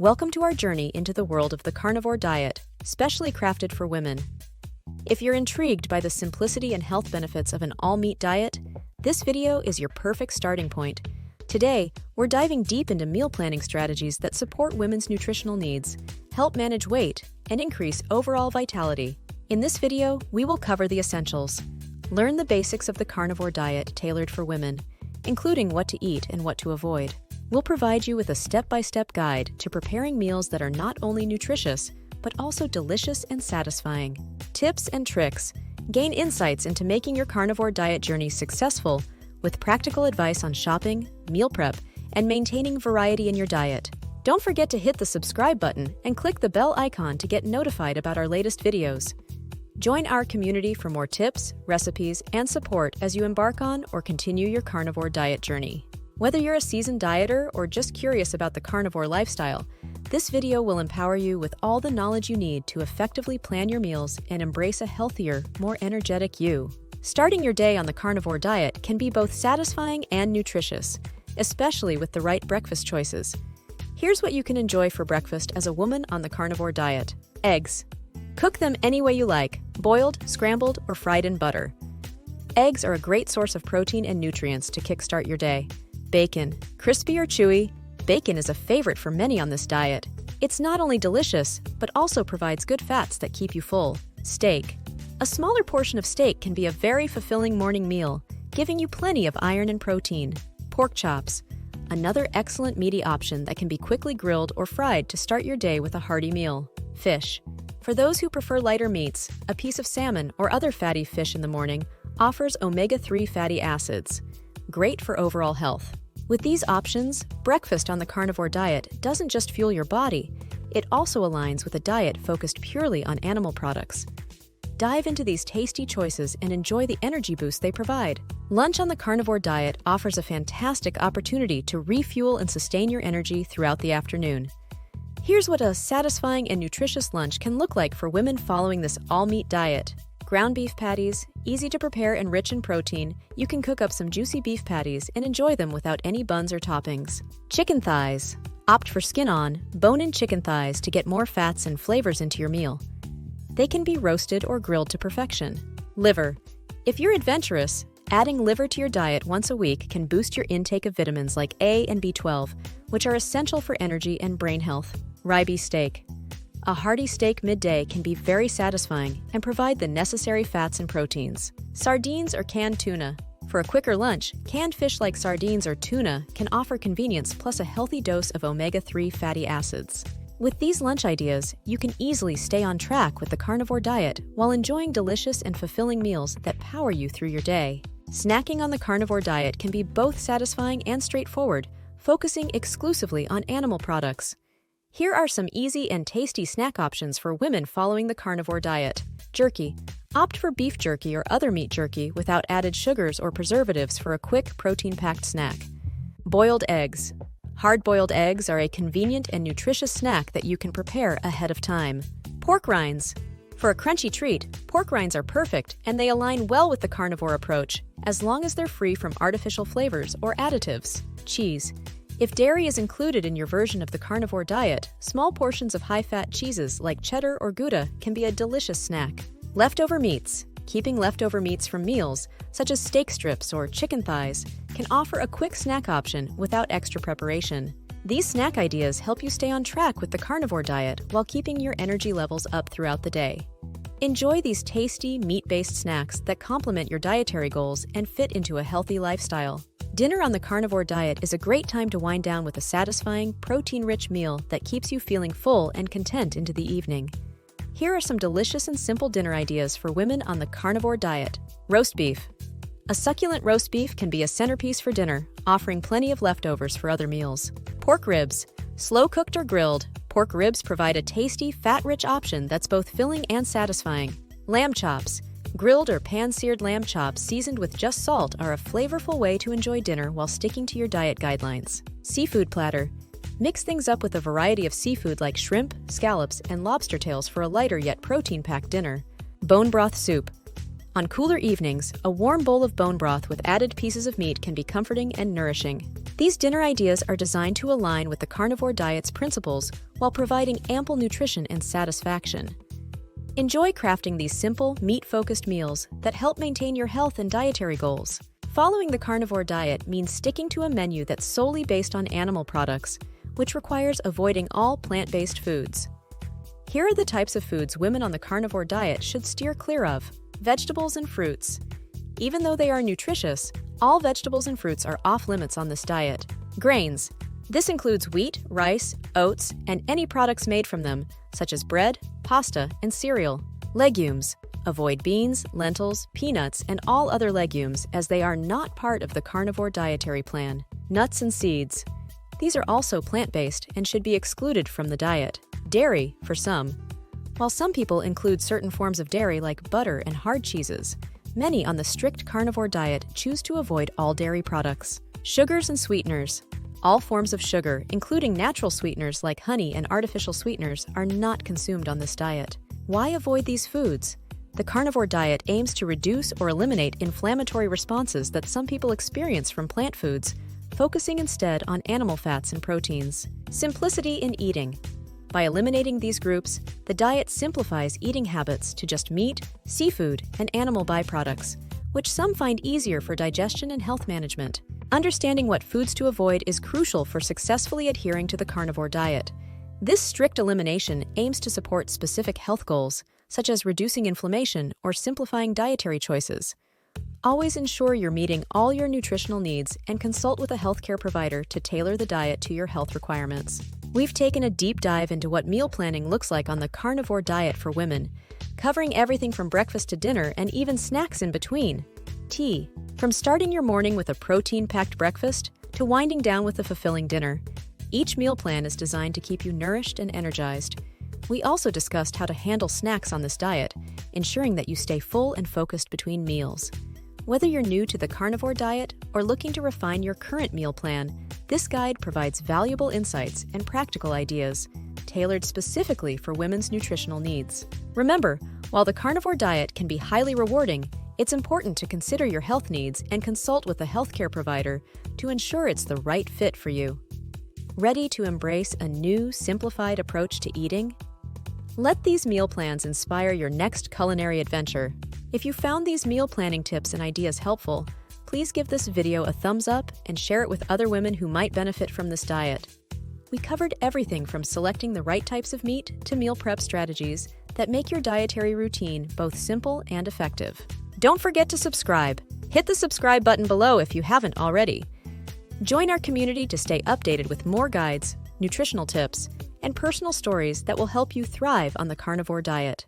Welcome to our journey into the world of the carnivore diet, specially crafted for women. If you're intrigued by the simplicity and health benefits of an all-meat diet, this video is your perfect starting point. Today, we're diving deep into meal planning strategies that support women's nutritional needs, help manage weight, and increase overall vitality. In this video, we will cover the essentials. Learn the basics of the carnivore diet tailored for women, including what to eat and what to avoid. We'll provide you with a step-by-step guide to preparing meals that are not only nutritious, but also delicious and satisfying. Tips and tricks. Gain insights into making your carnivore diet journey successful with practical advice on shopping, meal prep, and maintaining variety in your diet. Don't forget to hit the subscribe button and click the bell icon to get notified about our latest videos. Join our community for more tips, recipes, and support as you embark on or continue your carnivore diet journey. Whether you're a seasoned dieter or just curious about the carnivore lifestyle, this video will empower you with all the knowledge you need to effectively plan your meals and embrace a healthier, more energetic you. Starting your day on the carnivore diet can be both satisfying and nutritious, especially with the right breakfast choices. Here's what you can enjoy for breakfast as a woman on the carnivore diet. Eggs. Cook them any way you like, boiled, scrambled, or fried in butter. Eggs are a great source of protein and nutrients to kickstart your day. Bacon. Crispy or chewy, bacon is a favorite for many on this diet. It's not only delicious, but also provides good fats that keep you full. Steak. A smaller portion of steak can be a very fulfilling morning meal, giving you plenty of iron and protein. Pork chops. Another excellent meaty option that can be quickly grilled or fried to start your day with a hearty meal. Fish. For those who prefer lighter meats, a piece of salmon or other fatty fish in the morning offers omega-3 fatty acids. Great for overall health. With these options, breakfast on the carnivore diet doesn't just fuel your body, it also aligns with a diet focused purely on animal products. Dive into these tasty choices and enjoy the energy boost they provide. Lunch on the carnivore diet offers a fantastic opportunity to refuel and sustain your energy throughout the afternoon. Here's what a satisfying and nutritious lunch can look like for women following this all-meat diet. Ground beef patties, easy to prepare and rich in protein, you can cook up some juicy beef patties and enjoy them without any buns or toppings. Chicken thighs. Opt for skin-on, bone-in chicken thighs to get more fats and flavors into your meal. They can be roasted or grilled to perfection. Liver. If you're adventurous, adding liver to your diet once a week can boost your intake of vitamins like A and B12, which are essential for energy and brain health. Ribeye steak. A hearty steak midday can be very satisfying and provide the necessary fats and proteins. Sardines or canned tuna. For a quicker lunch, canned fish like sardines or tuna can offer convenience plus a healthy dose of omega-3 fatty acids. With these lunch ideas, you can easily stay on track with the carnivore diet while enjoying delicious and fulfilling meals that power you through your day. Snacking on the carnivore diet can be both satisfying and straightforward, focusing exclusively on animal products. Here are some easy and tasty snack options for women following the carnivore diet. Jerky. Opt for beef jerky or other meat jerky without added sugars or preservatives for a quick, protein-packed snack. Boiled eggs. Hard-boiled eggs are a convenient and nutritious snack that you can prepare ahead of time. Pork rinds. For a crunchy treat, pork rinds are perfect and they align well with the carnivore approach, as long as they're free from artificial flavors or additives. Cheese. If dairy is included in your version of the carnivore diet, small portions of high-fat cheeses like cheddar or Gouda can be a delicious snack. Leftover meats. Keeping leftover meats from meals, such as steak strips or chicken thighs, can offer a quick snack option without extra preparation. These snack ideas help you stay on track with the carnivore diet while keeping your energy levels up throughout the day. Enjoy these tasty, meat-based snacks that complement your dietary goals and fit into a healthy lifestyle. Dinner on the carnivore diet is a great time to wind down with a satisfying, protein-rich meal that keeps you feeling full and content into the evening. Here are some delicious and simple dinner ideas for women on the carnivore diet. Roast beef. A succulent roast beef can be a centerpiece for dinner, offering plenty of leftovers for other meals. Pork ribs. Slow-cooked or grilled, pork ribs provide a tasty, fat-rich option that's both filling and satisfying. Lamb chops. Grilled or pan-seared lamb chops seasoned with just salt are a flavorful way to enjoy dinner while sticking to your diet guidelines. Seafood platter. Mix things up with a variety of seafood like shrimp, scallops, and lobster tails for a lighter yet protein-packed dinner. Bone broth soup. On cooler evenings, a warm bowl of bone broth with added pieces of meat can be comforting and nourishing. These dinner ideas are designed to align with the carnivore diet's principles while providing ample nutrition and satisfaction. Enjoy crafting these simple, meat-focused meals that help maintain your health and dietary goals. Following the carnivore diet means sticking to a menu that's solely based on animal products, which requires avoiding all plant-based foods. Here are the types of foods women on the carnivore diet should steer clear of. Vegetables and fruits. Even though they are nutritious, all vegetables and fruits are off-limits on this diet. Grains. This includes wheat, rice, oats, and any products made from them, such as bread, pasta, and cereal. Legumes. Avoid beans, lentils, peanuts, and all other legumes as they are not part of the carnivore dietary plan. Nuts and seeds. These are also plant-based and should be excluded from the diet. Dairy, for some. While some people include certain forms of dairy like butter and hard cheeses, many on the strict carnivore diet choose to avoid all dairy products. Sugars and sweeteners. All forms of sugar, including natural sweeteners like honey and artificial sweeteners, are not consumed on this diet. Why avoid these foods? The carnivore diet aims to reduce or eliminate inflammatory responses that some people experience from plant foods, focusing instead on animal fats and proteins. Simplicity in eating. By eliminating these groups, the diet simplifies eating habits to just meat, seafood, and animal byproducts, which some find easier for digestion and health management. Understanding what foods to avoid is crucial for successfully adhering to the carnivore diet. This strict elimination aims to support specific health goals, such as reducing inflammation or simplifying dietary choices. Always ensure you're meeting all your nutritional needs and consult with a healthcare provider to tailor the diet to your health requirements. We've taken a deep dive into what meal planning looks like on the carnivore diet for women, covering everything from breakfast to dinner and even snacks in between. Tea. From starting your morning with a protein-packed breakfast to winding down with a fulfilling dinner, each meal plan is designed to keep you nourished and energized. We also discussed how to handle snacks on this diet, ensuring that you stay full and focused between meals. Whether you're new to the carnivore diet or looking to refine your current meal plan, this guide provides valuable insights and practical ideas, tailored specifically for women's nutritional needs. Remember, while the carnivore diet can be highly rewarding, it's important to consider your health needs and consult with a healthcare provider to ensure it's the right fit for you. Ready to embrace a new, simplified approach to eating? Let these meal plans inspire your next culinary adventure. If you found these meal planning tips and ideas helpful, please give this video a thumbs up and share it with other women who might benefit from this diet. We covered everything from selecting the right types of meat to meal prep strategies that make your dietary routine both simple and effective. Don't forget to subscribe. Hit the subscribe button below if you haven't already. Join our community to stay updated with more guides, nutritional tips, and personal stories that will help you thrive on the carnivore diet.